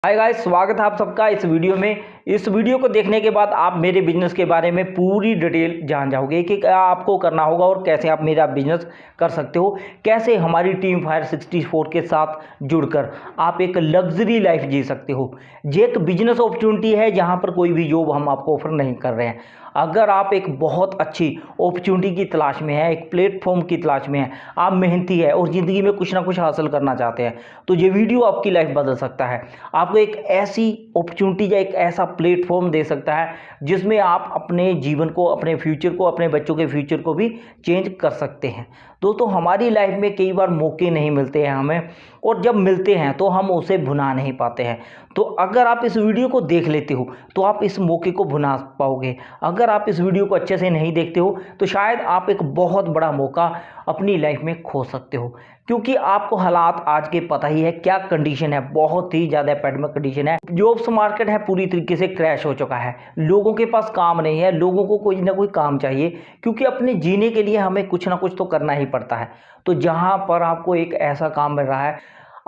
Hi guys, स्वागत है आप सबका इस वीडियो में। इस वीडियो को देखने के बाद आप मेरे बिजनेस के बारे में पूरी डिटेल जान जाओगे कि क्या आपको करना होगा और कैसे आप मेरा बिजनेस कर सकते हो, कैसे हमारी टीम फायर 64 के साथ जुड़कर आप एक लग्जरी लाइफ जी सकते हो। ये एक बिजनेस अपॉर्चुनिटी है जहां पर कोई भी जॉब हम आपको ऑफर नहीं कर रहे हैं। अगर आप एक बहुत अच्छी अपॉर्चुनिटी की तलाश में है, एक प्लेटफॉर्म की तलाश में है, आप मेहनती है और ज़िंदगी में कुछ ना कुछ हासिल करना चाहते हैं, तो ये वीडियो आपकी लाइफ बदल सकता है। आपको एक ऐसी अपॉर्चुनिटी या एक ऐसा प्लेटफॉर्म दे सकता है जिसमें आप अपने जीवन को, अपने फ्यूचर को, अपने बच्चों के फ्यूचर को भी चेंज कर सकते हैं। दोस्तों, हमारी लाइफ में कई बार मौके नहीं मिलते हैं हमें, और जब मिलते हैं तो हम उसे भुना नहीं पाते हैं। तो अगर आप इस वीडियो को देख लेते हो तो आप इस मौके को भुना पाओगे। अगर आप इस वीडियो को अच्छे से नहीं देखते हो तो शायद आप एक बहुत बड़ा मौका अपनी लाइफ में खो सकते हो, क्योंकि आपको हालात आज के पता ही है क्या कंडीशन है। बहुत ही ज़्यादा पैंडेमिक कंडीशन है। जॉब्स मार्केट है पूरी तरीके से क्रैश हो चुका है। लोगों के पास काम नहीं है, लोगों को कोई ना कोई काम चाहिए, क्योंकि अपने जीने के लिए हमें कुछ ना कुछ तो करना ही पड़ता है। तो जहाँ पर आपको एक ऐसा काम मिल रहा है,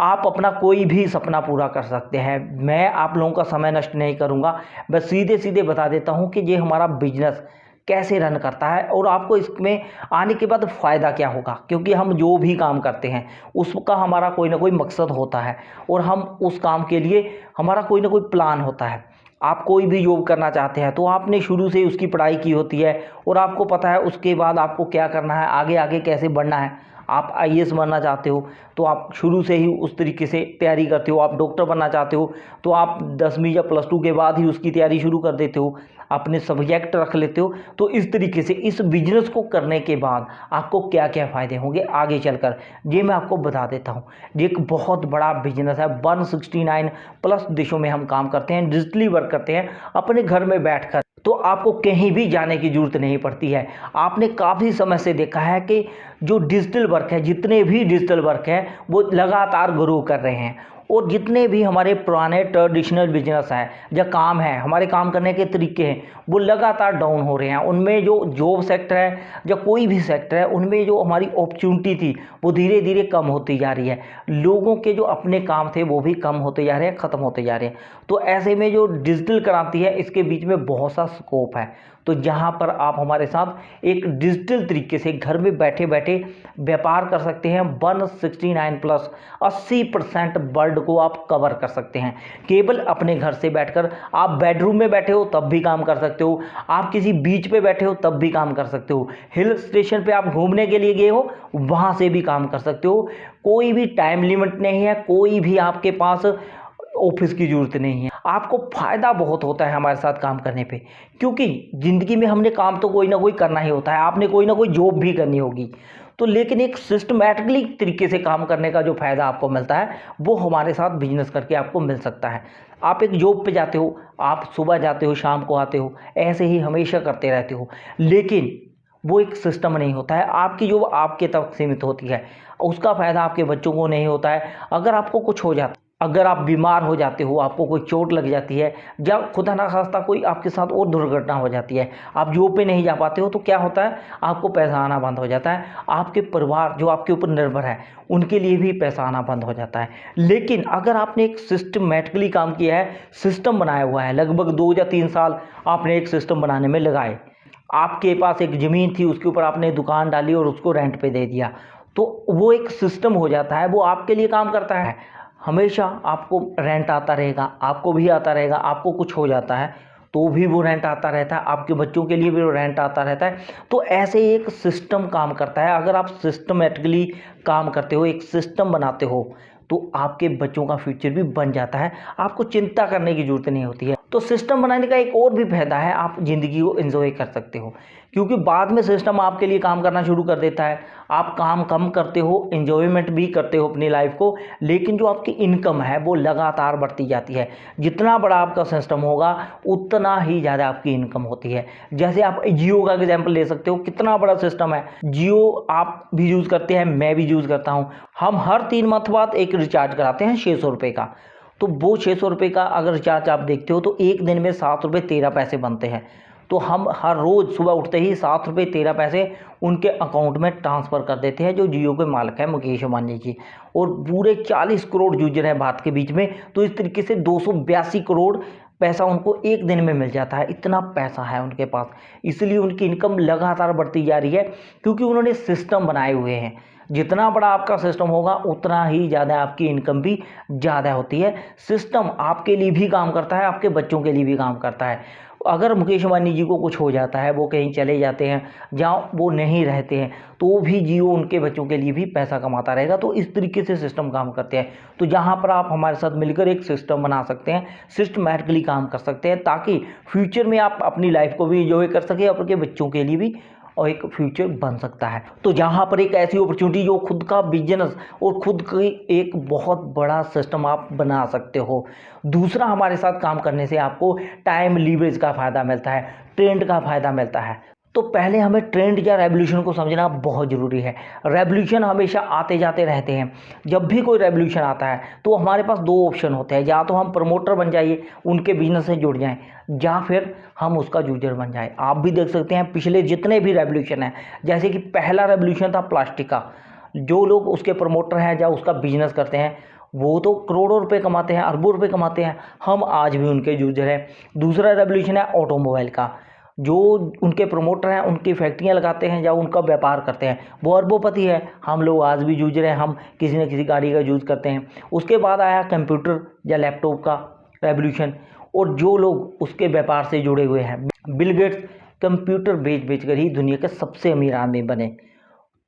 आप अपना कोई भी सपना पूरा कर सकते हैं। मैं आप लोगों का समय नष्ट नहीं करूँगा, बस सीधे सीधे बता देता हूँ कि ये हमारा बिजनेस कैसे रन करता है और आपको इसमें आने के बाद फ़ायदा क्या होगा। क्योंकि हम जो भी काम करते हैं उसका हमारा कोई ना कोई मकसद होता है, और हम उस काम के लिए हमारा कोई ना कोई प्लान होता है। आप कोई भी जॉब करना चाहते हैं तो आपने शुरू से उसकी पढ़ाई की होती है, और आपको पता है उसके बाद आपको क्या करना है, आगे आगे कैसे बढ़ना है। आप आईएएस बनना चाहते हो तो आप शुरू से ही उस तरीके से तैयारी करते हो। आप डॉक्टर बनना चाहते हो तो आप 10वीं या +2 के बाद ही उसकी तैयारी शुरू कर देते हो, अपने सब्जेक्ट रख लेते हो। तो इस तरीके से इस बिजनेस को करने के बाद आपको क्या क्या फ़ायदे होंगे आगे चलकर, ये मैं आपको बता देता हूँ। ये एक बहुत बड़ा बिजनेस है। 169 प्लस देशों में हम काम करते हैं, डिजिटली वर्क करते हैं अपने घर में बैठकर। तो आपको कहीं भी जाने की ज़रूरत नहीं पड़ती है। आपने काफ़ी समय से देखा है कि जो डिजिटल वर्क है, जितने भी डिजिटल वर्क है वो लगातार ग्रो कर रहे हैं, और जितने भी हमारे पुराने ट्रेडिशनल बिजनेस हैं या काम है, हमारे काम करने के तरीके हैं, वो लगातार डाउन हो रहे हैं। उनमें जो जॉब सेक्टर है या कोई भी सेक्टर है, उनमें जो हमारी अपॉर्चुनिटी थी वो धीरे धीरे कम होती जा रही है। लोगों के जो अपने काम थे वो भी कम होते जा रहे हैं, ख़त्म होते जा रहे हैं। तो ऐसे में जो डिजिटल क्रांति है, इसके बीच में बहुत सा स्कोप है। तो जहाँ पर आप हमारे साथ एक डिजिटल तरीके से घर में बैठे बैठे व्यापार कर सकते हैं। 169 प्लस 80% वर्ल्ड को आप कवर कर सकते हैं केवल अपने घर से बैठकर। आप बेडरूम में बैठे हो तब भी काम कर सकते हो, आप किसी बीच पे बैठे हो तब भी काम कर सकते हो, हिल स्टेशन पे आप घूमने के लिए गए हो वहाँ से भी काम कर सकते हो। कोई भी टाइम लिमिट नहीं है, कोई भी आपके पास ऑफिस की ज़रूरत नहीं है। आपको फ़ायदा बहुत होता है हमारे साथ काम करने पे, क्योंकि ज़िंदगी में हमने काम तो कोई ना कोई करना ही होता है। आपने कोई ना कोई जॉब भी करनी होगी, तो लेकिन एक सिस्टमैटिकली तरीके से काम करने का जो फ़ायदा आपको मिलता है वो हमारे साथ बिजनेस करके आपको मिल सकता है। आप एक जॉब पे जाते हो, आप सुबह जाते हो शाम को आते हो, ऐसे ही हमेशा करते रहते हो, लेकिन वो एक सिस्टम नहीं होता है। आपकी जॉब आपके तक सीमित होती है, उसका फ़ायदा आपके बच्चों को नहीं होता है। अगर आपको कुछ हो जाता, अगर आप बीमार हो जाते हो, आपको कोई चोट लग जाती है, या खुदा ना खास्ता कोई आपके साथ और दुर्घटना हो जाती है, आप जॉब पे नहीं जा पाते हो, तो क्या होता है, आपको पैसा आना बंद हो जाता है। आपके परिवार जो आपके ऊपर निर्भर है उनके लिए भी पैसा आना बंद हो जाता है। लेकिन अगर आपने एक सिस्टमेटिकली काम किया है, सिस्टम बनाया हुआ है, लगभग 2 या 3 साल आपने एक सिस्टम बनाने में लगाए, आपके पास एक ज़मीन थी, उसके ऊपर आपने दुकान डाली और उसको रेंट पे दे दिया, तो वो एक सिस्टम हो जाता है, वो आपके लिए काम करता है। हमेशा आपको रेंट आता रहेगा, आपको भी आता रहेगा। आपको कुछ हो जाता है तो भी वो रेंट आता रहता है, आपके बच्चों के लिए भी वो रेंट आता रहता है। तो ऐसे एक सिस्टम काम करता है। अगर आप सिस्टमेटिकली काम करते हो, एक सिस्टम बनाते हो, तो आपके बच्चों का फ्यूचर भी बन जाता है, आपको चिंता करने की ज़रूरत नहीं होती है। तो सिस्टम बनाने का एक और भी फायदा है, आप ज़िंदगी को एंजॉय कर सकते हो, क्योंकि बाद में सिस्टम आपके लिए काम करना शुरू कर देता है। आप काम कम करते हो, एंजॉयमेंट भी करते हो अपनी लाइफ को, लेकिन जो आपकी इनकम है वो लगातार बढ़ती जाती है। जितना बड़ा आपका सिस्टम होगा उतना ही ज़्यादा आपकी इनकम होती है। जैसे आप जियो का एग्जाम्पल ले सकते हो, कितना बड़ा सिस्टम है। जियो आप भी यूज़ करते हैं, मैं भी यूज़ करता हूँ। हम हर 3 मंथ बाद एक रिचार्ज कराते हैं 600 रुपये का। तो वो 600 रुपये का अगर रिचार्ज आप देखते हो तो एक दिन में 7 रुपये 13 पैसे बनते हैं। तो हम हर रोज़ सुबह उठते ही 7 रुपये 13 पैसे उनके अकाउंट में ट्रांसफ़र कर देते हैं, जो जियो के मालिक हैं मुकेश अंबानी जी। और पूरे 40 करोड़ यूजर हैं भारत के बीच में, तो इस तरीके से 282 करोड़ पैसा उनको एक दिन में मिल जाता है। इतना पैसा है उनके पास, इसलिए उनकी इनकम लगातार बढ़ती जा रही है, क्योंकि उन्होंने सिस्टम बनाए हुए हैं। जितना बड़ा आपका सिस्टम होगा उतना ही ज़्यादा आपकी इनकम भी ज़्यादा होती है। सिस्टम आपके लिए भी काम करता है, आपके बच्चों के लिए भी काम करता है। अगर मुकेश अंबानी जी को कुछ हो जाता है, वो कहीं चले जाते हैं जहाँ वो नहीं रहते हैं, तो भी जियो उनके बच्चों के लिए भी पैसा कमाता रहेगा। तो इस तरीके से सिस्टम काम करते हैं। तो जहाँ पर आप हमारे साथ मिलकर एक सिस्टम बना सकते हैं, सिस्टमैटिकली काम कर सकते हैं, ताकि फ्यूचर में आप अपनी लाइफ को भी इंजॉय कर सकें, आपके बच्चों के लिए भी और एक फ्यूचर बन सकता है। तो जहाँ पर एक ऐसी अपॉर्चुनिटी जो खुद का बिजनेस और खुद की एक बहुत बड़ा सिस्टम आप बना सकते हो। दूसरा, हमारे साथ काम करने से आपको टाइम लीवरेज का फ़ायदा मिलता है, ट्रेंड का फ़ायदा मिलता है। तो पहले हमें ट्रेंड या रेवोल्यूशन को समझना बहुत ज़रूरी है। रेवोल्यूशन हमेशा आते जाते रहते हैं। जब भी कोई रेवोल्यूशन आता है तो हमारे पास दो ऑप्शन होते हैं, या तो हम प्रमोटर बन जाइए, उनके बिजनेस से जुड़ जाएं, या फिर हम उसका यूजर बन जाए। आप भी देख सकते हैं पिछले जितने भी रेवोल्यूशन हैं, जैसे कि पहला रेवोल्यूशन था प्लास्टिक का, जो लोग उसके प्रमोटर हैं या उसका बिजनेस करते हैं वो तो करोड़ों रुपए कमाते हैं, अरबों रुपए कमाते हैं। हम आज भी उनके यूजर हैं। दूसरा रेवोल्यूशन है ऑटोमोबाइल का, जो उनके प्रमोटर हैं, उनकी फैक्ट्रियां लगाते हैं या उनका व्यापार करते हैं, वो अरबोपति है। हम लोग आज भी यूजर हैं, हम किसी न किसी गाड़ी का यूज़ करते हैं। उसके बाद आया कंप्यूटर या लैपटॉप का रेवोल्यूशन, और जो लोग उसके व्यापार से जुड़े हुए हैं, बिल गेट्स कंप्यूटर बेच कर ही दुनिया के सबसे अमीर आदमी बने,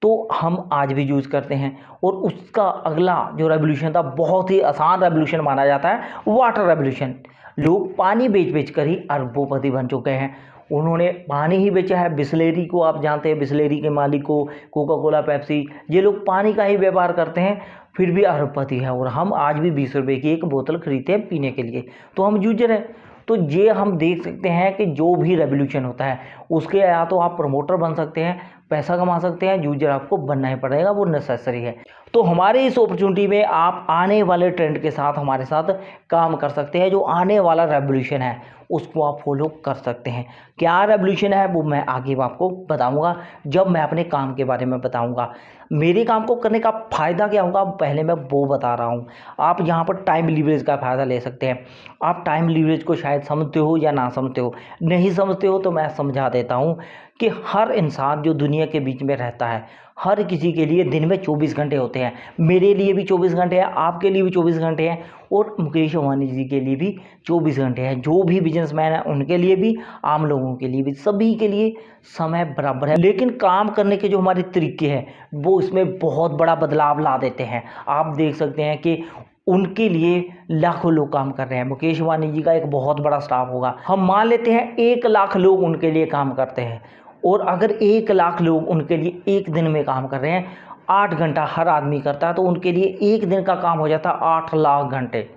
तो हम आज भी यूज़ करते हैं। और उसका अगला जो रेवोल्यूशन था, बहुत ही आसान रेवोल्यूशन माना जाता है, वाटर रेवोल्यूशन। लोग पानी बेच कर ही अरबोपति बन चुके हैं। उन्होंने पानी ही बेचा है। बिसलेरी को आप जानते हैं, बिसलेरी के मालिक को, कोका कोला, पेप्सी, ये लोग पानी का ही व्यापार करते हैं, फिर भी अरबपति है। और हम आज भी 20 रुपये की एक बोतल खरीदते हैं पीने के लिए, तो हम यूजर हैं। तो ये हम देख सकते हैं कि जो भी रेवोल्यूशन होता है उसके या तो आप प्रमोटर बन सकते हैं, पैसा कमा सकते हैं, यूजर आपको बनना ही पड़ेगा, वो नेसेसरी है। तो हमारे इस अपॉर्चुनिटी में आप आने वाले ट्रेंड के साथ हमारे साथ काम कर सकते हैं। जो आने वाला रेवोल्यूशन है उसको आप फॉलो कर सकते हैं। क्या रेवोल्यूशन है वो मैं आगे आपको बताऊंगा, जब मैं अपने काम के बारे में बताऊंगा। मेरे काम को करने का फ़ायदा क्या होगा पहले मैं वो बता रहा हूँ। आप यहाँ पर टाइम लीवरेज का फ़ायदा ले सकते हैं। आप टाइम लीवरेज को शायद समझते हो या ना समझते हो, नहीं समझते हो तो मैं समझा देता हूँ कि हर इंसान जो दुनिया के बीच में रहता है, हर किसी के लिए दिन में 24 घंटे होते हैं। मेरे लिए भी 24 घंटे हैं, आपके लिए भी 24 घंटे हैं, और मुकेश अंबानी जी के लिए भी 24 घंटे हैं। जो भी बिजनेसमैन हैं उनके लिए भी, आम लोगों के लिए भी, सभी के लिए समय बराबर है। लेकिन काम करने के जो हमारे तरीके हैं वो इसमें बहुत बड़ा बदलाव ला देते हैं। आप देख सकते हैं कि उनके लिए लाखों लोग काम कर रहे हैं। मुकेश अंबानी जी का एक बहुत बड़ा स्टाफ होगा, हम मान लेते हैं 1 लाख लोग उनके लिए काम करते हैं, और अगर 1 लाख लोग उनके लिए एक दिन में काम कर रहे हैं, 8 घंटा हर आदमी करता है, तो उनके लिए एक दिन का काम हो जाता है 8 लाख घंटे।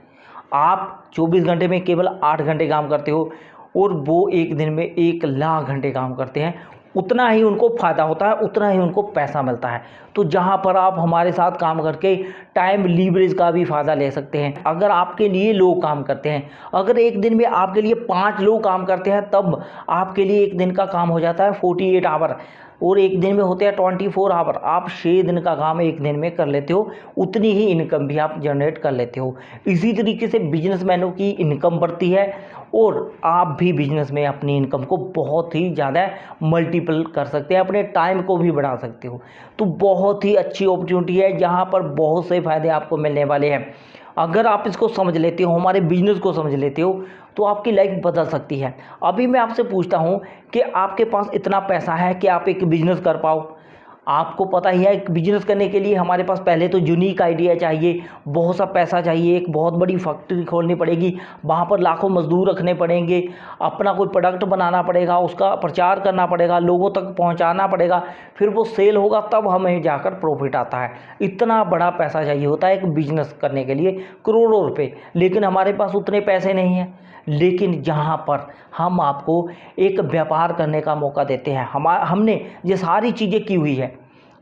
आप 24 घंटे में केवल 8 घंटे काम करते हो, और वो एक दिन में 1 लाख घंटे काम करते हैं। उतना ही उनको फ़ायदा होता है, उतना ही उनको पैसा मिलता है। तो जहाँ पर आप हमारे साथ काम करके टाइम लीवरेज का भी फ़ायदा ले सकते हैं। अगर आपके लिए लोग काम करते हैं, अगर एक दिन में आपके लिए 5 लोग काम करते हैं, तब आपके लिए एक दिन का काम हो जाता है 48 आवर, और एक दिन में होते हैं 24 आवर। आप 6 दिन का काम एक दिन में कर लेते हो, उतनी ही इनकम भी आप जनरेट कर लेते हो। इसी तरीके से बिजनेसमैनों की इनकम बढ़ती है, और आप भी बिजनेस में अपनी इनकम को बहुत ही ज़्यादा मल्टीपल कर सकते हैं, अपने टाइम को भी बढ़ा सकते हो। तो बहुत ही अच्छी अपॉर्चुनिटी है, जहाँ पर बहुत से फ़ायदे आपको मिलने वाले हैं। अगर आप इसको समझ लेते हो, हमारे बिजनेस को समझ लेते हो, तो आपकी लाइफ बदल सकती है। अभी मैं आपसे पूछता हूँ कि आपके पास इतना पैसा है कि आप एक बिज़नेस कर पाओ? आपको पता ही है एक बिजनेस करने के लिए हमारे पास पहले तो यूनिक आइडिया चाहिए, बहुत सा पैसा चाहिए, एक बहुत बड़ी फैक्ट्री खोलनी पड़ेगी, वहाँ पर लाखों मजदूर रखने पड़ेंगे, अपना कोई प्रोडक्ट बनाना पड़ेगा, उसका प्रचार करना पड़ेगा, लोगों तक पहुँचाना पड़ेगा, फिर वो सेल होगा, तब हमें जाकर प्रॉफिट आता है। इतना बड़ा पैसा चाहिए होता है एक बिजनेस करने के लिए, करोड़ों रुपये। लेकिन हमारे पास उतने पैसे नहीं हैं। लेकिन जहाँ पर हम आपको एक व्यापार करने का मौका देते हैं, हमने ये सारी चीज़ें की हुई है,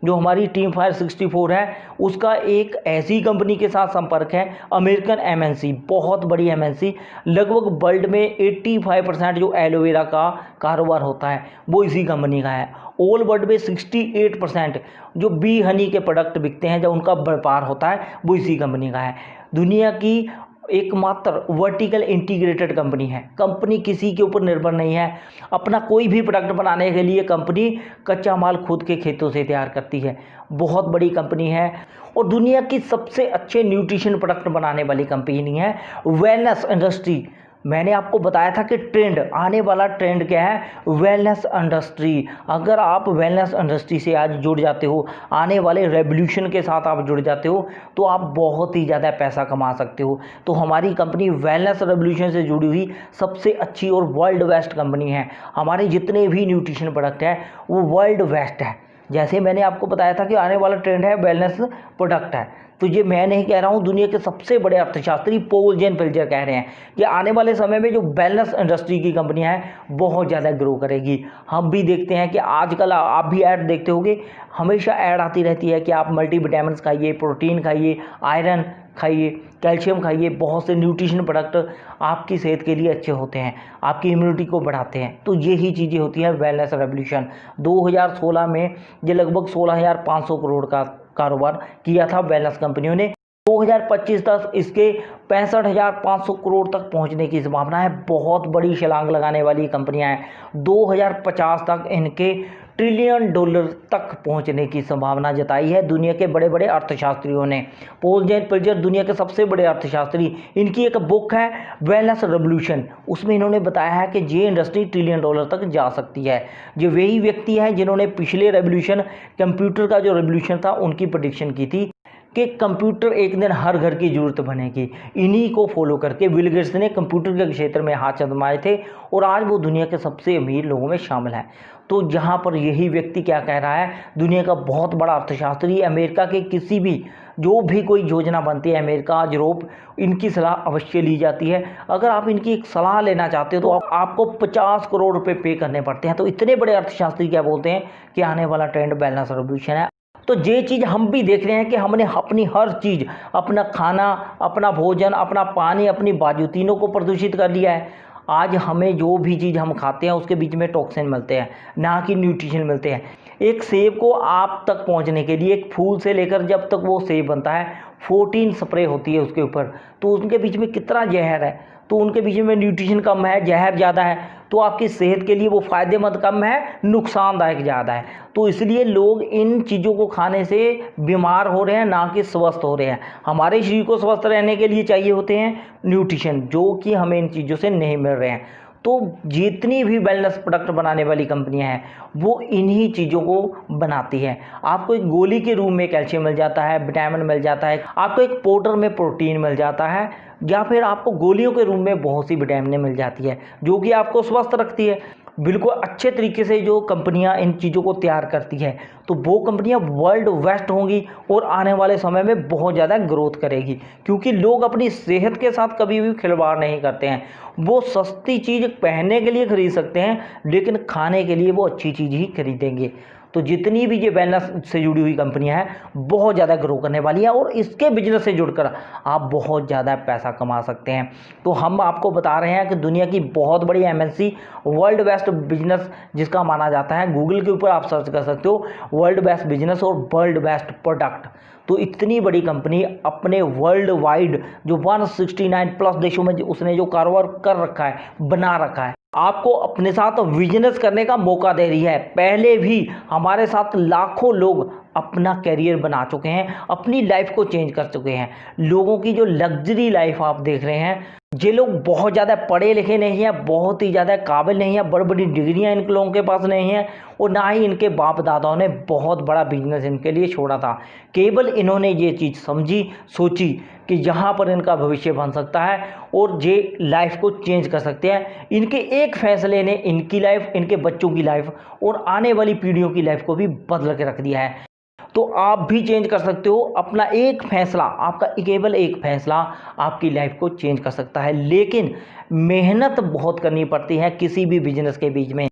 जो हमारी टीम फायर 64 है उसका एक ऐसी कंपनी के साथ संपर्क है, अमेरिकन एमएनसी, बहुत बड़ी एमएनसी। लगभग वर्ल्ड में 85% जो एलोवेरा का कारोबार होता है वो इसी कंपनी का है। ऑल वर्ल्ड में 68% जो बी हनी के प्रोडक्ट बिकते हैं, जब उनका व्यापार होता है, वो इसी कंपनी का है। दुनिया की एकमात्र वर्टिकल इंटीग्रेटेड कंपनी है। कंपनी किसी के ऊपर निर्भर नहीं है। अपना कोई भी प्रोडक्ट बनाने के लिए कंपनी कच्चा माल खुद के खेतों से तैयार करती है। बहुत बड़ी कंपनी है और दुनिया की सबसे अच्छे न्यूट्रिशन प्रोडक्ट बनाने वाली कंपनी है वेलनेस इंडस्ट्री। मैंने आपको बताया था कि ट्रेंड, आने वाला ट्रेंड क्या है, वेलनेस इंडस्ट्री। अगर आप वेलनेस इंडस्ट्री से आज जुड़ जाते हो, आने वाले रेवोल्यूशन के साथ आप जुड़ जाते हो, तो आप बहुत ही ज़्यादा पैसा कमा सकते हो। तो हमारी कंपनी वेलनेस रेवोल्यूशन से जुड़ी हुई सबसे अच्छी और वर्ल्ड बेस्ट कंपनी है। हमारे जितने भी न्यूट्रिशन प्रोडक्ट हैं वो वर्ल्ड बेस्ट है। जैसे मैंने आपको बताया था कि आने वाला ट्रेंड है वेलनेस प्रोडक्ट है, तो ये मैं नहीं कह रहा हूँ, दुनिया के सबसे बड़े अर्थशास्त्री पॉल जेन पिल्जर कह रहे हैं कि आने वाले समय में जो वेलनेस इंडस्ट्री की कंपनियां हैं बहुत ज़्यादा ग्रो करेगी। हम भी देखते हैं कि आजकल आप भी ऐड देखते होंगे, हमेशा ऐड आती रहती है कि आप मल्टीविटामिन्स खाइए, प्रोटीन खाइए, आयरन खाइए, कैल्शियम खाइए। बहुत से न्यूट्रिशन प्रोडक्ट आपकी सेहत के लिए अच्छे होते हैं, आपकी इम्यूनिटी को बढ़ाते हैं। तो यही चीज़ें होती हैं वेलनेस रेवोल्यूशन। 2016 में ये लगभग 16,500 करोड़ का कारोबार किया था वेलनेस कंपनियों ने। 2025 तक इसके 65,500 करोड़ तक पहुंचने की संभावना है। बहुत बड़ी छलांग लगाने वाली कंपनियां हैं। 2050 तक इनके $1 ट्रिलियन तक पहुंचने की संभावना जताई है दुनिया के बड़े बड़े अर्थशास्त्रियों ने। पॉल जेन पिल्जर दुनिया के सबसे बड़े अर्थशास्त्री, इनकी एक बुक है वेलनेस रेवोल्यूशन, उसमें इन्होंने बताया है कि ये इंडस्ट्री $1 ट्रिलियन तक जा सकती है। ये वही व्यक्ति हैं जिन्होंने पिछले रेवोल्यूशन, कंप्यूटर का जो रेवोल्यूशन था, उनकी प्रेडिक्शन की थी कि कंप्यूटर एक दिन हर घर की जरूरत बनेगी। इन्हीं को फॉलो करके बिल गेट्स ने कंप्यूटर के क्षेत्र में हाथ आजमाए थे और आज वो दुनिया के सबसे अमीर लोगों में शामिल है। तो जहाँ पर यही व्यक्ति क्या कह रहा है, दुनिया का बहुत बड़ा अर्थशास्त्री, अमेरिका के किसी भी जो भी कोई योजना बनती है, अमेरिका, यूरोप, इनकी सलाह अवश्य ली जाती है। अगर आप इनकी एक सलाह लेना चाहते हो तो आपको 50 करोड़ रुपए पे करने पड़ते हैं। तो इतने बड़े अर्थशास्त्री क्या बोलते हैं कि आने वाला ट्रेंड वेलनेस रेवोल्यूशन है। तो ये चीज़ हम भी देख रहे हैं कि हमने अपनी हर चीज़, अपना खाना, अपना भोजन, अपना पानी, अपनी बाजू, तीनों को प्रदूषित कर लिया है। आज हमें जो भी चीज़ हम खाते हैं उसके बीच में टॉक्सिन मिलते हैं, ना कि न्यूट्रिशन मिलते हैं। एक सेब को आप तक पहुंचने के लिए, एक फूल से लेकर जब तक वो सेब बनता है, 14 स्प्रे होती है उसके ऊपर। तो उनके बीच में कितना जहर है, तो उनके बीच में न्यूट्रिशन कम है, जहर ज़्यादा है, तो आपकी सेहत के लिए वो फ़ायदेमंद कम है, नुकसानदायक ज़्यादा है। तो इसलिए लोग इन चीज़ों को खाने से बीमार हो रहे हैं, ना कि स्वस्थ हो रहे हैं। हमारे शरीर को स्वस्थ रहने के लिए चाहिए होते हैं न्यूट्रिशन, जो कि हमें इन चीज़ों से नहीं मिल रहे हैं। तो जितनी भी वेलनेस प्रोडक्ट बनाने वाली कंपनियां हैं वो इन्हीं चीज़ों को बनाती है। आपको एक गोली के रूप में कैल्शियम मिल जाता है, विटामिन मिल जाता है, आपको एक पाउडर में प्रोटीन मिल जाता है, या फिर आपको गोलियों के रूप में बहुत सी विटामिन मिल जाती है जो कि आपको स्वस्थ रखती है। बिल्कुल अच्छे तरीके से जो कंपनियां इन चीज़ों को तैयार करती है, तो वो कंपनियां वर्ल्ड बेस्ट होंगी और आने वाले समय में बहुत ज़्यादा ग्रोथ करेगी, क्योंकि लोग अपनी सेहत के साथ कभी भी खिलवाड़ नहीं करते हैं। वो सस्ती चीज़ पहनने के लिए खरीद सकते हैं, लेकिन खाने के लिए वो अच्छी चीज़ ही खरीदेंगे। तो जितनी भी ये वेलनेस से जुड़ी हुई कंपनियां हैं बहुत ज़्यादा ग्रो करने वाली है और इसके बिजनेस से जुड़कर आप बहुत ज़्यादा पैसा कमा सकते हैं। तो हम आपको बता रहे हैं कि दुनिया की बहुत बड़ी एमएनसी, वर्ल्ड बेस्ट बिजनेस जिसका माना जाता है, गूगल के ऊपर आप सर्च कर सकते हो वर्ल्ड बेस्ट बिजनेस और वर्ल्ड बेस्ट प्रोडक्ट। तो इतनी बड़ी कंपनी अपने वर्ल्ड वाइड जो 169 प्लस देशों में उसने जो कारोबार कर रखा है, बना रखा है, आपको अपने साथ बिजनेस करने का मौका दे रही है। पहले भी हमारे साथ लाखों लोग अपना कैरियर बना चुके हैं, अपनी लाइफ को चेंज कर चुके हैं। लोगों की जो लग्जरी लाइफ आप देख रहे हैं, ये लोग बहुत ज़्यादा पढ़े लिखे नहीं हैं, बहुत ही ज़्यादा काबिल नहीं हैं, बड़ी बड़ी डिग्रियां इन लोगों के पास नहीं हैं, और ना ही इनके बाप दादाओं ने बहुत बड़ा बिजनेस इनके लिए छोड़ा था। केवल इन्होंने ये चीज़ समझी, सोची कि यहाँ पर इनका भविष्य बन सकता है और ये लाइफ को चेंज कर सकते हैं। इनके एक फैसले ने इनकी लाइफ, इनके बच्चों की लाइफ और आने वाली पीढ़ियों की लाइफ को भी बदल के रख दिया है। तो आप भी चेंज कर सकते हो। अपना एक फैसला, आपका केवल एक फैसला आपकी लाइफ को चेंज कर सकता है, लेकिन मेहनत बहुत करनी पड़ती है किसी भी बिजनेस के बीच में।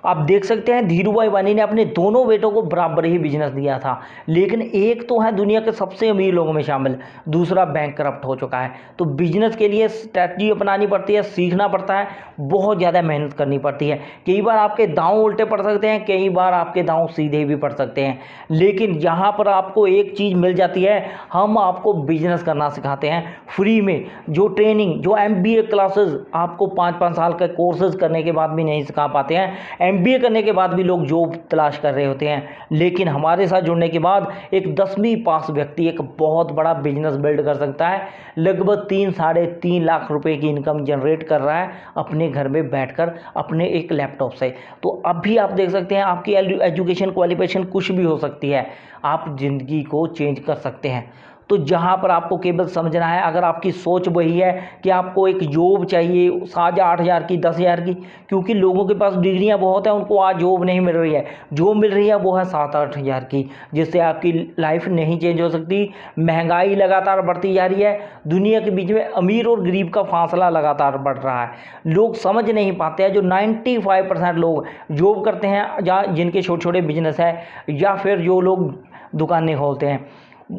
आप देख सकते हैं धीरू भाई अंबानी ने अपने दोनों बेटों को बराबर ही बिजनेस दिया था, लेकिन एक तो है दुनिया के सबसे अमीर लोगों में शामिल, दूसरा बैंक करप्ट हो चुका है। तो बिजनेस के लिए स्ट्रैटेजी अपनानी पड़ती है, सीखना पड़ता है, बहुत ज़्यादा मेहनत करनी पड़ती है। कई बार आपके दांव उल्टे पड़ सकते हैं, कई बार आपके दांव सीधे भी पड़ सकते हैं, लेकिन यहाँ पर आपको एक चीज़ मिल जाती है, हम आपको बिजनेस करना सिखाते हैं फ्री में। जो ट्रेनिंग, जो MBA क्लासेस आपको 5-5 साल के कोर्सेज करने के बाद भी नहीं सिखा पाते हैं। MBA करने के बाद भी लोग जॉब तलाश कर रहे होते हैं, लेकिन हमारे साथ जुड़ने के बाद एक 10वीं पास व्यक्ति एक बहुत बड़ा बिजनेस बिल्ड कर सकता है। लगभग 3-3.5 लाख रुपए की इनकम जनरेट कर रहा है अपने घर में बैठकर अपने एक लैपटॉप से। तो अब भी आप देख सकते हैं, आपकी एजुकेशन क्वालिफिकेशन कुछ भी हो सकती है, आप ज़िंदगी को चेंज कर सकते हैं। तो जहाँ पर आपको केवल समझना है, अगर आपकी सोच वही है कि आपको एक जॉब चाहिए 7,000-8,000 की, 10,000 की, क्योंकि लोगों के पास डिग्रियाँ बहुत हैं, उनको आज जॉब नहीं मिल रही है, जो मिल रही है वो है 7-8 हज़ार की, जिससे आपकी लाइफ नहीं चेंज हो सकती। महंगाई लगातार बढ़ती जा रही है, दुनिया के बीच में अमीर और गरीब का फासला लगातार बढ़ रहा है। लोग समझ नहीं पाते हैं, जो 95% लोग जॉब करते हैं या जिनके छोटे छोटे बिजनेस है, या फिर जो लोग दुकानें खोलते हैं,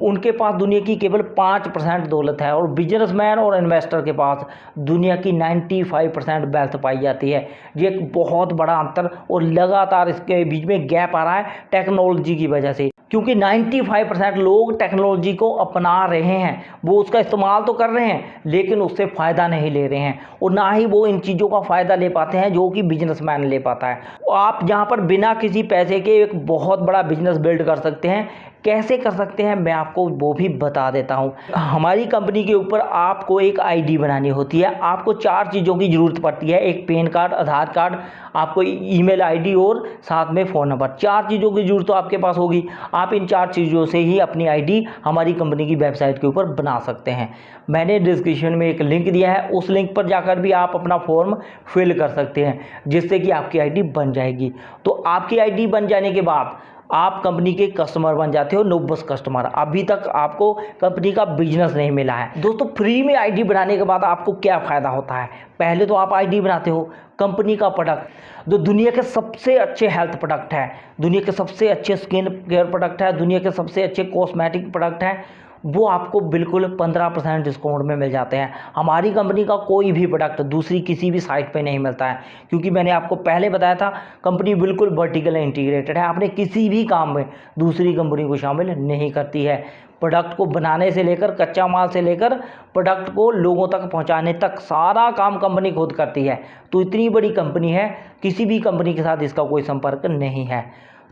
उनके पास दुनिया की केवल 5% दौलत है, और बिजनेसमैन और इन्वेस्टर के पास दुनिया की 95% वेल्थ पाई जाती है। ये एक बहुत बड़ा अंतर, और लगातार इसके बीच में गैप आ रहा है टेक्नोलॉजी की वजह से, क्योंकि 95% लोग टेक्नोलॉजी को अपना रहे हैं, वो उसका इस्तेमाल तो कर रहे हैं, लेकिन उससे फ़ायदा नहीं ले रहे हैं, और ना ही वो इन चीज़ों का फ़ायदा ले पाते हैं जो कि बिजनेसमैन ले पाता है। आप यहाँ पर बिना किसी पैसे के एक बहुत बड़ा बिजनेस बिल्ड कर सकते हैं। कैसे कर सकते हैं मैं आपको वो भी बता देता हूँ। हमारी कंपनी के ऊपर आपको एक ID बनानी होती है। आपको 4 चीज़ों की ज़रूरत पड़ती है, एक पैन कार्ड, आधार कार्ड, आपको ईमेल ID और साथ में फ़ोन नंबर। 4 चीज़ों की ज़रूरत तो आपके पास होगी। आप इन 4 चीज़ों से ही अपनी ID हमारी कंपनी की वेबसाइट के ऊपर बना सकते हैं। मैंने डिस्क्रिप्शन में एक लिंक दिया है, उस लिंक पर जाकर भी आप अपना फॉर्म फिल कर सकते हैं, जिससे कि आपकी ID बन जाएगी। तो आपकी ID बन जाने के बाद आप कंपनी के कस्टमर बन जाते हो, नोबस कस्टमर। अभी तक आपको कंपनी का बिजनेस नहीं मिला है। दोस्तों, फ्री में ID बनाने के बाद आपको क्या फ़ायदा होता है? पहले तो आप ID बनाते हो, कंपनी का प्रोडक्ट जो दुनिया के सबसे अच्छे हेल्थ प्रोडक्ट है, दुनिया के सबसे अच्छे स्किन केयर प्रोडक्ट है, दुनिया के सबसे अच्छे कॉस्मेटिक प्रोडक्ट है, वो आपको बिल्कुल 15% डिस्काउंट में मिल जाते हैं। हमारी कंपनी का कोई भी प्रोडक्ट दूसरी किसी भी साइट पे नहीं मिलता है, क्योंकि मैंने आपको पहले बताया था कंपनी बिल्कुल वर्टिकल इंटीग्रेटेड है, अपने किसी भी काम में दूसरी कंपनी को शामिल नहीं करती है। प्रोडक्ट को बनाने से लेकर, कच्चा माल से लेकर प्रोडक्ट को लोगों तक पहुंचाने तक सारा काम कंपनी खुद करती है। तो इतनी बड़ी कंपनी है, किसी भी कंपनी के साथ इसका कोई संपर्क नहीं है।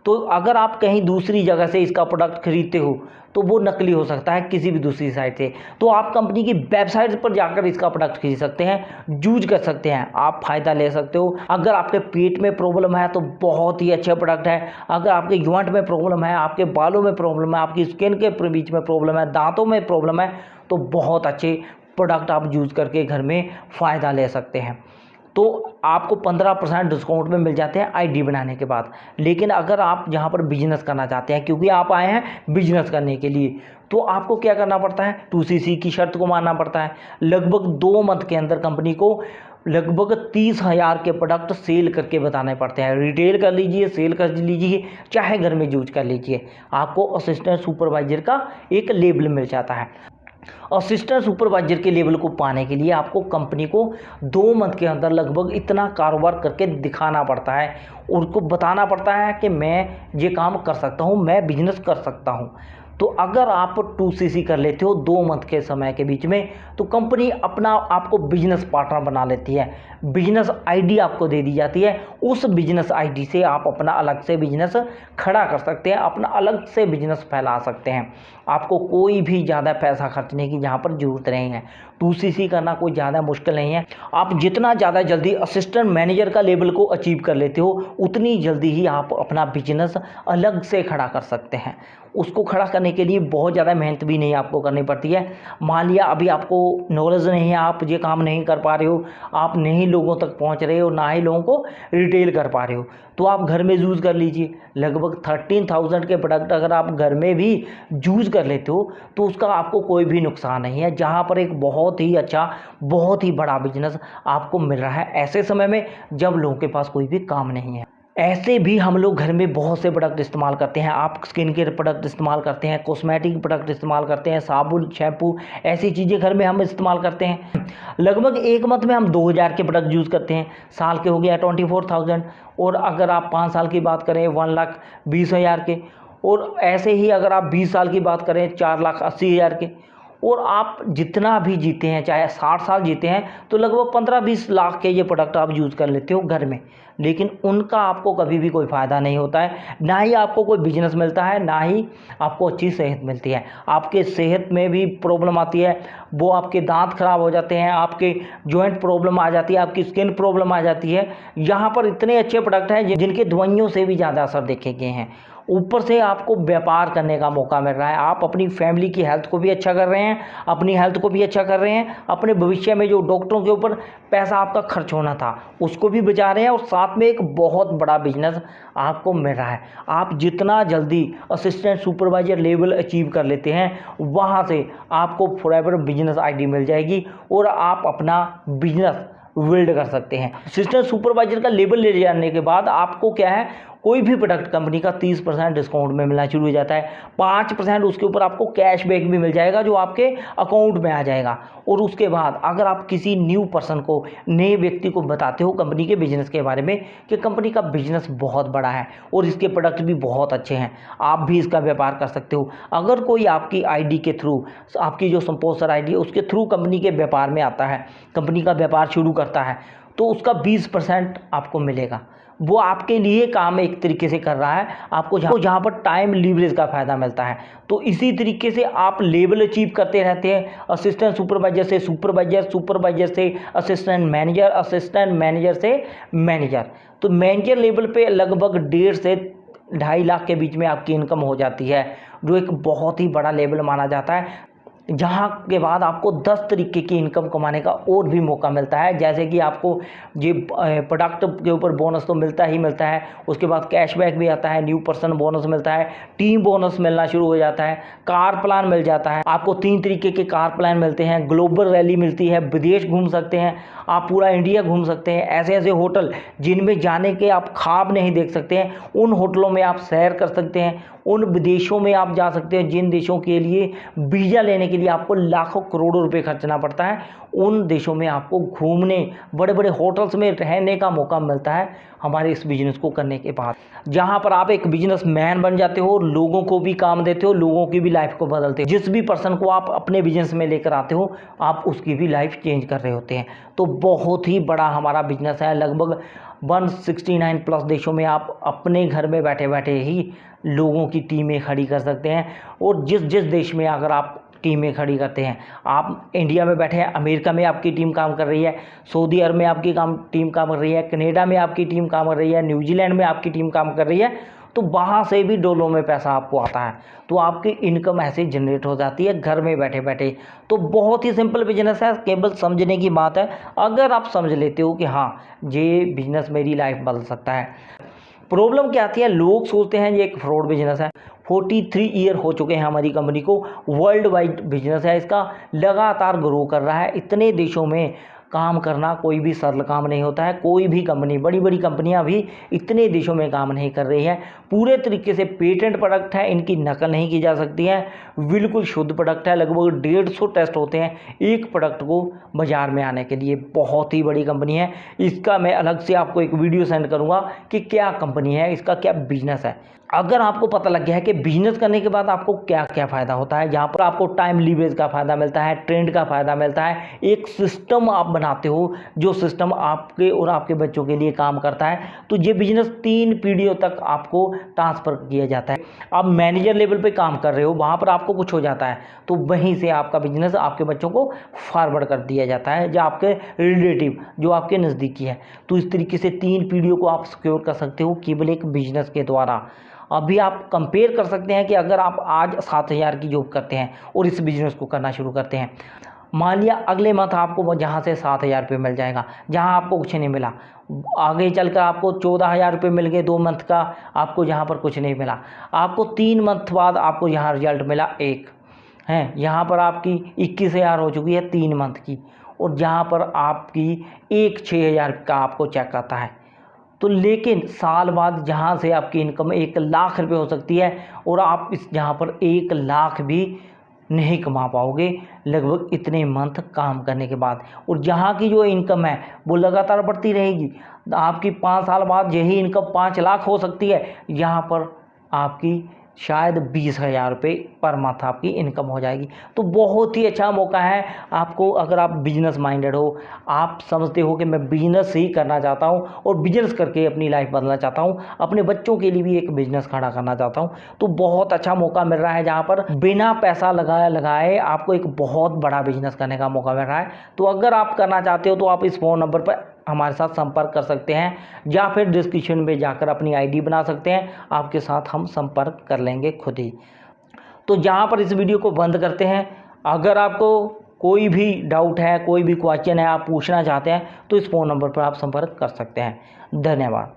तो अगर आप कहीं दूसरी जगह से इसका प्रोडक्ट खरीदते हो तो वो नकली हो सकता है किसी भी दूसरी साइट से। तो आप कंपनी की वेबसाइट पर जाकर इसका प्रोडक्ट खरीद सकते हैं, यूज कर सकते हैं, आप फ़ायदा ले सकते हो। अगर आपके पेट में प्रॉब्लम है तो बहुत ही अच्छा प्रोडक्ट है। अगर आपके जॉइंट में प्रॉब्लम है, आपके बालों में प्रॉब्लम है, आपकी स्किन के बीच में प्रॉब्लम है, दांतों में प्रॉब्लम है, तो बहुत अच्छे प्रोडक्ट आप यूज़ करके घर में फ़ायदा ले सकते हैं। तो आपको 15% डिस्काउंट में मिल जाते हैं ID बनाने के बाद। लेकिन अगर आप यहाँ पर बिजनेस करना चाहते हैं, क्योंकि आप आए हैं बिजनेस करने के लिए, तो आपको क्या करना पड़ता है? 2CC की शर्त को मानना पड़ता है। लगभग 2 मंथ के अंदर कंपनी को लगभग 30,000 के प्रोडक्ट सेल करके बताने पड़ते हैं। रिटेल कर लीजिए, सेल कर लीजिए, चाहे घर में यूज कर लीजिए, आपको असिस्टेंट सुपरवाइजर का एक लेबल मिल जाता है। असिस्टेंट सुपरवाइजर के लेवल को पाने के लिए आपको कंपनी को 2 मंथ के अंदर लगभग इतना कारोबार करके दिखाना पड़ता है, उनको बताना पड़ता है कि मैं ये काम कर सकता हूँ, मैं बिजनेस कर सकता हूँ। तो अगर आप 2CC कर लेते हो 2 मंथ के समय के बीच में, तो कंपनी अपना आपको बिजनेस पार्टनर बना लेती है। बिजनेस ID आपको दे दी जाती है। उस बिजनेस ID से आप अपना अलग से बिजनेस खड़ा कर सकते हैं, अपना अलग से बिजनेस फैला सकते हैं। आपको कोई भी ज़्यादा पैसा खर्चने की यहाँ पर ज़रूरत नहीं है। 2CC करना कोई ज़्यादा मुश्किल नहीं है। आप जितना ज़्यादा जल्दी असिस्टेंट मैनेजर का लेवल को अचीव कर लेते हो, उतनी जल्दी ही आप अपना बिजनेस अलग से खड़ा कर सकते हैं। उसको खड़ा करने के लिए बहुत ज़्यादा मेहनत भी नहीं आपको करनी पड़ती है। मान लिया अभी आपको नॉलेज नहीं है, आप ये काम नहीं कर पा रहे हो, आप नहीं लोगों तक पहुंच रहे हो, ना ही लोगों को रिटेल कर पा रहे हो, तो आप घर में यूज़ कर लीजिए। लगभग 13,000 के प्रोडक्ट अगर आप घर में भी यूज़ कर लेते हो तो उसका आपको कोई भी नुकसान नहीं है, जहाँ पर एक बहुत ही अच्छा, बहुत ही बड़ा बिजनेस आपको मिल रहा है ऐसे समय में जब लोगों के पास कोई भी काम नहीं है। ऐसे भी हम लोग घर में बहुत से प्रोडक्ट इस्तेमाल करते हैं। आप स्किन केयर प्रोडक्ट इस्तेमाल करते हैं, कॉस्मेटिक प्रोडक्ट इस्तेमाल करते हैं, साबुन, शैम्पू, ऐसी चीज़ें घर में हम इस्तेमाल करते हैं। लगभग एक मंथ में हम 2000 के प्रोडक्ट यूज़ करते हैं। साल के हो गया 24,000, और अगर आप 5 साल की बात करें 1,20,000 के, और ऐसे ही अगर आप 20 साल की बात करें 4,80,000 के, और आप जितना भी जीते हैं, चाहे 60 साल जीते हैं, तो लगभग 15-20 लाख के ये प्रोडक्ट आप यूज़ कर लेते हो घर में। लेकिन उनका आपको कभी भी कोई फ़ायदा नहीं होता है, ना ही आपको कोई बिजनेस मिलता है, ना ही आपको अच्छी सेहत मिलती है। आपके सेहत में भी प्रॉब्लम आती है, वो आपके दांत खराब हो जाते हैं, आपके जॉइंट प्रॉब्लम आ जाती है, आपकी स्किन प्रॉब्लम आ जाती है। यहाँ पर इतने अच्छे प्रोडक्ट हैं जिनके दवाइयों से भी ज़्यादा असर देखे गए हैं। ऊपर से आपको व्यापार करने का मौका मिल रहा है, आप अपनी फैमिली की हेल्थ को भी अच्छा कर रहे हैं, अपनी हेल्थ को भी अच्छा कर रहे हैं, अपने भविष्य में जो डॉक्टरों के ऊपर पैसा आपका खर्च होना था उसको भी बचा रहे हैं, और साथ में एक बहुत बड़ा बिजनेस आपको मिल रहा है। आप जितना जल्दी असिस्टेंट सुपरवाइजर लेवल अचीव कर लेते हैं, वहाँ से आपको फॉरएवर बिजनेस आईडी मिल जाएगी और आप अपना बिजनेस बिल्ड कर सकते हैं। असिस्टेंट सुपरवाइजर का लेवल ले जाने के बाद आपको क्या है, कोई भी प्रोडक्ट कंपनी का 30% डिस्काउंट में मिलना शुरू हो जाता है। 5% उसके ऊपर आपको कैशबैक भी मिल जाएगा जो आपके अकाउंट में आ जाएगा। और उसके बाद अगर आप किसी न्यू पर्सन को, नए व्यक्ति को बताते हो कंपनी के बिजनेस के बारे में कि कंपनी का बिजनेस बहुत बड़ा है और इसके प्रोडक्ट भी बहुत अच्छे हैं, आप भी इसका व्यापार कर सकते हो। अगर कोई आपकी आईडी के थ्रू, आपकी जो स्पॉन्सर आईडी है उसके थ्रू कंपनी के व्यापार में आता है, कंपनी का व्यापार शुरू करता है, तो उसका 20% आपको मिलेगा। वो आपके लिए काम एक तरीके से कर रहा है, आपको जहाँ पर टाइम लीवरेज का फ़ायदा मिलता है। तो इसी तरीके से आप लेवल अचीव करते रहते हैं, असिस्टेंट सुपरवाइजर से सुपरवाइजर, सुपरवाइजर से असिस्टेंट मैनेजर, असिस्टेंट मैनेजर से मैनेजर। तो मैनेजर लेवल पे लगभग 1.5 से 2.5 लाख के बीच में आपकी इनकम हो जाती है, जो एक बहुत ही बड़ा लेवल माना जाता है। जहाँ के बाद आपको 10 तरीके की इनकम कमाने का और भी मौका मिलता है, जैसे कि आपको ये प्रोडक्ट के ऊपर बोनस तो मिलता ही मिलता है, उसके बाद कैशबैक भी आता है, न्यू पर्सन बोनस मिलता है, टीम बोनस मिलना शुरू हो जाता है, कार प्लान मिल जाता है। आपको 3 तरीके के कार प्लान मिलते हैं, ग्लोबल रैली मिलती है, विदेश घूम सकते हैं, आप पूरा इंडिया घूम सकते हैं। ऐसे ऐसे होटल जिनमें जाने के आप ख्वाब नहीं देख सकते हैं, उन होटलों में आप सैर कर सकते हैं। उन विदेशों में आप जा सकते हैं जिन देशों के लिए वीज़ा लेने के लिए आपको लाखों करोड़ों रुपए खर्चना पड़ता है, उन देशों में आपको घूमने, बड़े बड़े होटल्स में रहने का मौका मिलता है हमारे इस बिज़नेस को करने के बाद। जहां पर आप एक बिजनेसमैन बन जाते हो, लोगों को भी काम देते हो, लोगों की भी लाइफ को बदलते हो। जिस भी पर्सन को आप अपने बिजनेस में लेकर आते हो, आप उसकी भी लाइफ चेंज कर रहे होते हैं। तो बहुत ही बड़ा हमारा बिजनेस है, लगभग 169 प्लस देशों में आप अपने घर में बैठे बैठे ही लोगों की टीमें खड़ी कर सकते हैं। और जिस जिस देश में अगर आप टीमें खड़ी करते हैं, आप इंडिया में बैठे हैं, अमेरिका में आपकी टीम काम कर रही है, सऊदी अरब में आपकी टीम काम कर रही है, कनाडा में आपकी टीम काम कर रही है, न्यूजीलैंड में आपकी टीम काम कर रही है, तो वहाँ से भी डॉलरों में पैसा आपको आता है। तो आपकी इनकम ऐसे जनरेट हो जाती है घर में बैठे बैठे। तो बहुत ही सिंपल बिजनेस है, केवल समझने की बात है। अगर आप समझ लेते हो कि हाँ, ये बिजनेस मेरी लाइफ बदल सकता है। प्रॉब्लम क्या आती है, लोग सोचते हैं ये एक फ्रॉड बिजनेस है। 43 ईयर हो चुके हैं हमारी कंपनी को, वर्ल्ड वाइड बिजनेस है इसका, लगातार ग्रो कर रहा है। इतने देशों में काम करना कोई भी सरल काम नहीं होता है। कोई भी कंपनी, बड़ी बड़ी कंपनियां भी इतने देशों में काम नहीं कर रही है। पूरे तरीके से पेटेंट प्रोडक्ट है, इनकी नकल नहीं की जा सकती है, बिल्कुल शुद्ध प्रोडक्ट है। लगभग 150 टेस्ट होते हैं एक प्रोडक्ट को बाजार में आने के लिए। बहुत ही बड़ी कंपनी है, इसका मैं अलग से आपको एक वीडियो सेंड करूंगा कि क्या कंपनी है, इसका क्या बिजनेस है। अगर आपको पता लग गया है कि बिजनेस करने के बाद आपको क्या क्या फ़ायदा होता है, जहाँ पर आपको टाइम लीवरेज का फ़ायदा मिलता है, ट्रेंड का फ़ायदा मिलता है, एक सिस्टम आप बनाते हो जो सिस्टम आपके और आपके बच्चों के लिए काम करता है, तो ये बिजनेस 3 पीढ़ियों तक आपको ट्रांसफ़र किया जाता है। आप मैनेजर लेवल पे काम कर रहे हो, वहाँ पर आपको कुछ हो जाता है तो वहीं से आपका बिजनेस आपके बच्चों को फॉरवर्ड कर दिया जाता है, जो आपके रिलेटिव, जो आपके नज़दीकी है। तो इस तरीके से 3 पीढ़ियों को आप सिक्योर कर सकते हो केवल एक बिजनेस के द्वारा। अभी आप कंपेयर कर सकते हैं कि अगर आप आज 7,000 की जॉब करते हैं और इस बिज़नेस को करना शुरू करते हैं, मान लिया अगले मंथ आपको जहाँ से 7,000 रुपये मिल जाएगा, जहाँ आपको कुछ नहीं मिला, आगे चलकर आपको 14,000 रुपये मिल गए 2 मंथ का, आपको जहाँ पर कुछ नहीं मिला। आपको 3 मंथ बाद आपको यहाँ रिजल्ट मिला 1 है, यहाँ पर आपकी 21,000 हो चुकी है 3 मंथ की, और जहाँ पर आपकी 6,000 का आपको चेक आता है। तो लेकिन साल बाद जहाँ से आपकी इनकम 1 लाख रुपये हो सकती है और आप इस जहाँ पर 1 लाख भी नहीं कमा पाओगे लगभग इतने मंथ काम करने के बाद। और जहाँ की जो इनकम है वो लगातार बढ़ती रहेगी। आपकी 5 साल बाद यही इनकम 5 लाख हो सकती है, यहाँ पर आपकी शायद 20,000 रुपये पर मंथ आपकी इनकम हो जाएगी। तो बहुत ही अच्छा मौका है आपको, अगर आप बिजनेस माइंडेड हो, आप समझते हो कि मैं बिजनेस ही करना चाहता हूँ और बिजनेस करके अपनी लाइफ बदलना चाहता हूँ, अपने बच्चों के लिए भी एक बिजनेस खड़ा करना चाहता हूँ, तो बहुत अच्छा मौका मिल रहा है जहाँ पर बिना पैसा लगाए आपको एक बहुत बड़ा बिजनेस करने का मौका मिल रहा है। तो अगर आप करना चाहते हो तो आप इस फ़ोन नंबर पर हमारे साथ संपर्क कर सकते हैं या फिर डिस्क्रिप्शन में जाकर अपनी आईडी बना सकते हैं, आपके साथ हम संपर्क कर लेंगे खुद ही। तो जहाँ पर इस वीडियो को बंद करते हैं, अगर आपको कोई भी डाउट है, कोई भी क्वेश्चन है, आप पूछना चाहते हैं तो इस फ़ोन नंबर पर आप संपर्क कर सकते हैं। धन्यवाद।